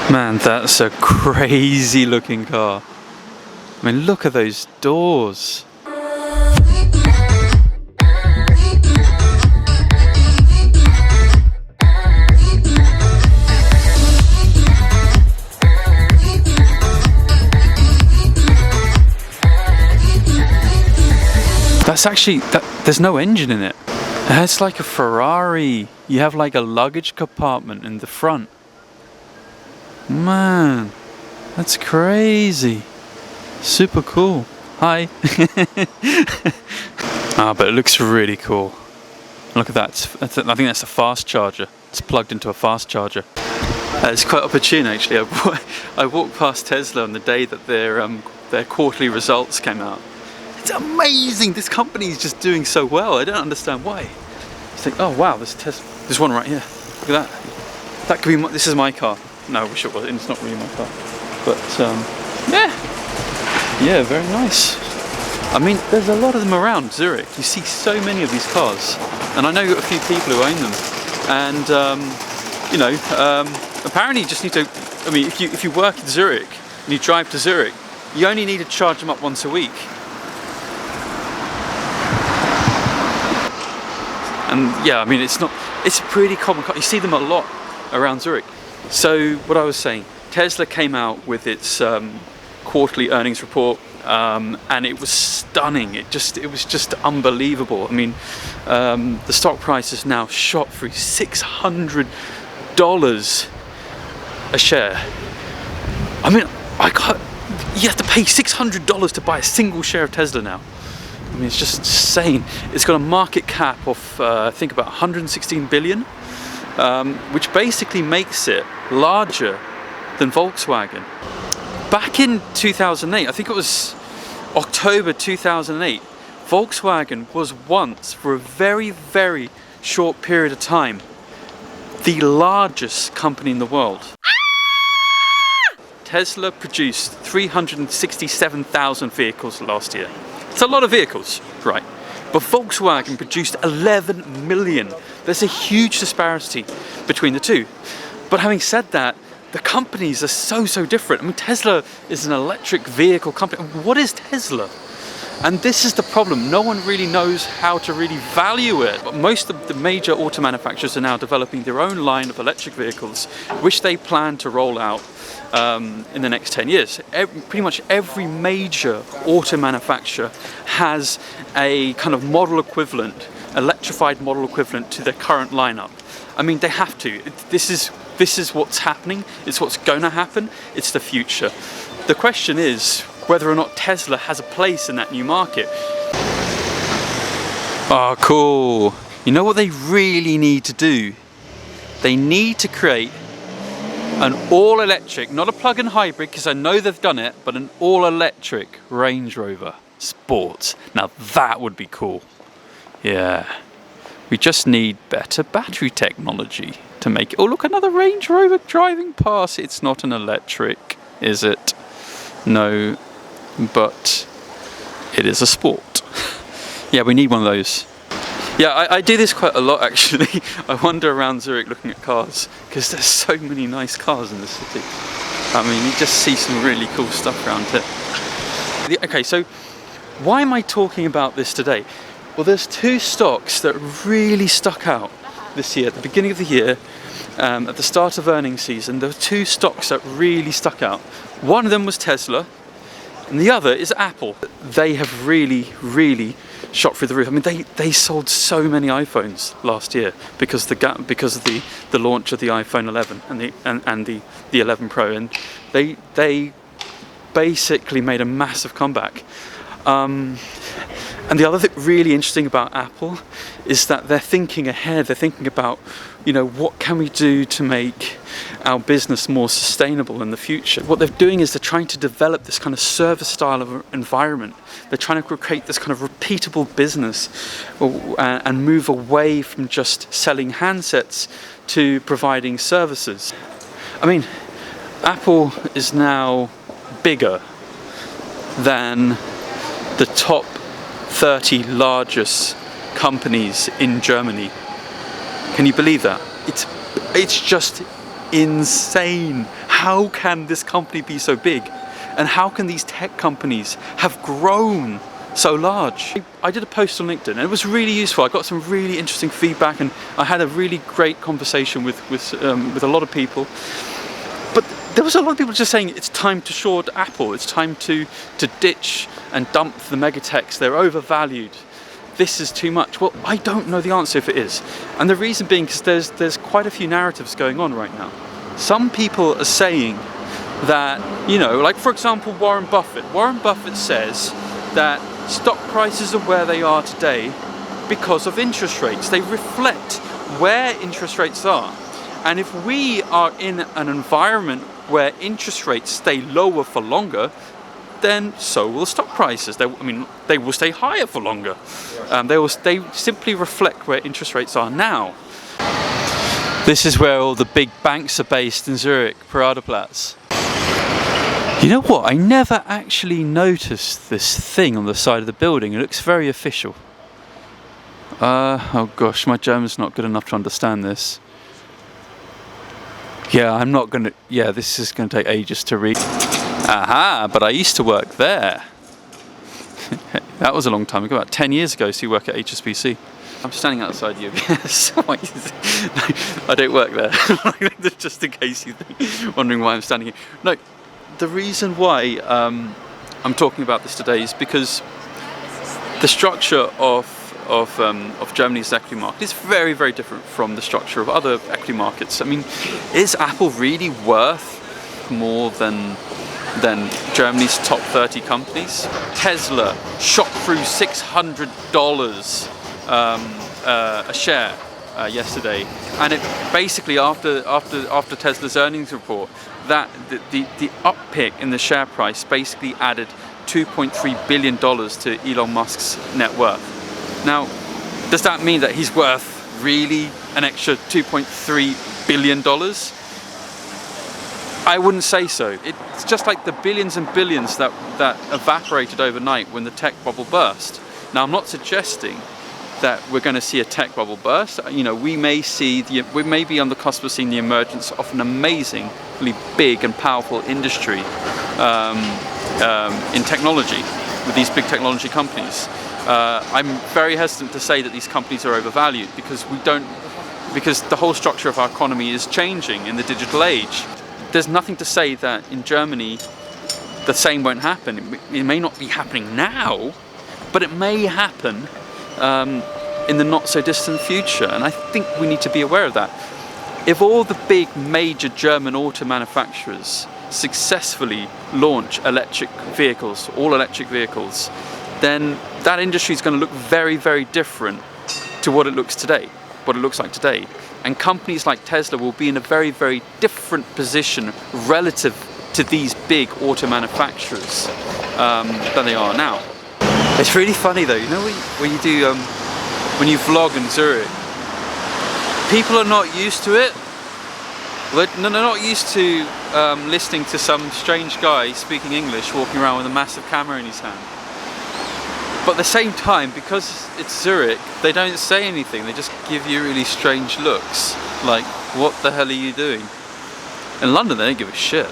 Man, that's a crazy looking car. I mean, look at those doors. That's actually, there's no engine in it. It's like a Ferrari. You have like a luggage compartment in the front. Man, that's crazy. Super cool. Hi. But it looks really cool. Look at that. I think that's a fast charger. It's plugged into a fast charger. It's quite opportune actually. I walked past Tesla on the day that their quarterly results came out. It's amazing. This company is just doing so well. I don't understand why. It's like, oh wow, there's Tesla. There's one right here. Look at that. That could be. This is my car. No, I wish it was. It's not really my car. But yeah, very nice. I mean, there's a lot of them around Zurich. You see so many of these cars, and I know a few people who own them. And apparently you just need to. I mean, if you work in Zurich and you drive to Zurich, you only need to charge them up once a week. And yeah, I mean, it's a pretty common car. You see them a lot around Zurich. So what I was saying, Tesla came out with its quarterly earnings report, and it was stunning. It was just unbelievable. I mean, the stock price is now shot through $600 a share. I mean, you have to pay $600 to buy a single share of Tesla now. I mean, it's just insane. It's got a market cap of, I think, about 116 billion. Which basically makes it larger than Volkswagen. Back in 2008, I think it was October 2008, Volkswagen was once, for a very, very short period of time, the largest company in the world. Tesla produced 367,000 vehicles last year. It's a lot of vehicles, right? But Volkswagen produced 11 million. There's a huge disparity between the two. But having said that, the companies are so different. I mean, Tesla is an electric vehicle company. What is Tesla? And this is the problem. No one really knows how to really value it. But most of the major auto manufacturers are now developing their own line of electric vehicles, which they plan to roll out in the next 10 years. Pretty much every major auto manufacturer has a kind of model equivalent, electrified model equivalent to their current lineup. I mean, they have to. This is what's happening. It's what's going to happen. It's the future. The question is whether or not Tesla has a place in that new market. Oh, cool. You know what they really need to do? They need to create an all-electric, not a plug-in hybrid, because I know they've done it, but an all-electric Range Rover Sport. Now that would be cool. Yeah. We just need better battery technology to make it. Oh, look, another Range Rover driving past. It's not an electric, is it? No, but it is a Sport. Yeah, we need one of those. Yeah, I do this quite a lot actually. I wander around Zurich looking at cars because there's so many nice cars in the city. I mean, you just see some really cool stuff around it. Okay, so why am I talking about this today? Well, there's two stocks that really stuck out this year, at the beginning of the year, at the start of earnings season. There were two stocks that really stuck out. One of them was Tesla, and the other is Apple. They have really shot through the roof. I mean, they sold so many iPhones last year because of the launch of the iPhone 11 and the 11 Pro, and they basically made a massive comeback. And the other thing really interesting about Apple is that they're thinking ahead. They're thinking about, what can we do to make our business more sustainable in the future? What they're doing is they're trying to develop this kind of service style of environment. They're trying to create this kind of repeatable business and move away from just selling handsets to providing services. I mean, Apple is now bigger than the top 30 largest companies in Germany. Can you believe that? It's just insane how can this company be so big? And how can these tech companies have grown so large? I did a post on LinkedIn and it was really useful. I got some really interesting feedback and I had a really great conversation with a lot of people. But there was a lot of people just saying it's time to short Apple, it's time to ditch and dump the megatechs, they're overvalued. This is too much. Well, I don't know the answer if it is. And the reason being because there's quite a few narratives going on right now. Some people are saying that, you know, like for example, Warren Buffett. Warren Buffett says that stock prices are where they are today because of interest rates. They reflect where interest rates are. And if we are in an environment where interest rates stay lower for longer, then so will stock prices. They will stay higher for longer. They simply reflect where interest rates are now. This is where all the big banks are based in Zurich, Paradeplatz. You know what? I never actually noticed this thing on the side of the building. It looks very official. Oh gosh, my German's not good enough to understand this. Yeah, this is gonna take ages to read. Aha, but I used to work there. That was a long time ago, about 10 years ago, so you work at HSBC. I'm standing outside UBS. I don't work there. Just in case you're wondering why I'm standing here. No, the reason why I'm talking about this today is because the structure of Germany's equity market is very, very different from the structure of other equity markets. I mean, is Apple really worth more than Germany's top 30 companies? Tesla shot through $600 a share yesterday, and it basically after Tesla's earnings report, that the uptick in the share price basically added $2.3 billion to Elon Musk's net worth. Now, does that mean that he's worth really an extra $2.3 billion? I wouldn't say so. It's just like the billions and billions that evaporated overnight when the tech bubble burst. Now, I'm not suggesting that we're going to see a tech bubble burst. You know, we may be on the cusp of seeing the emergence of an amazingly big and powerful industry in technology with these big technology companies. I'm very hesitant to say that these companies are overvalued because the whole structure of our economy is changing in the digital age. There's nothing to say that in Germany the same won't happen. It may not be happening now, but it may happen in the not so distant future, and I think we need to be aware of that. If all the big major German auto manufacturers successfully launch electric vehicles, all electric vehicles, then that industry is going to look very, very different to what it looks like today. And companies like Tesla will be in a very, very different position relative to these big auto manufacturers than they are now. It's really funny though, you know when you do, when you vlog in Zurich, people are not used to it. They're not used to listening to some strange guy speaking English walking around with a massive camera in his hand. But at the same time, because it's Zurich, they don't say anything. They just give you really strange looks, like, what the hell are you doing? In London, they don't give a shit.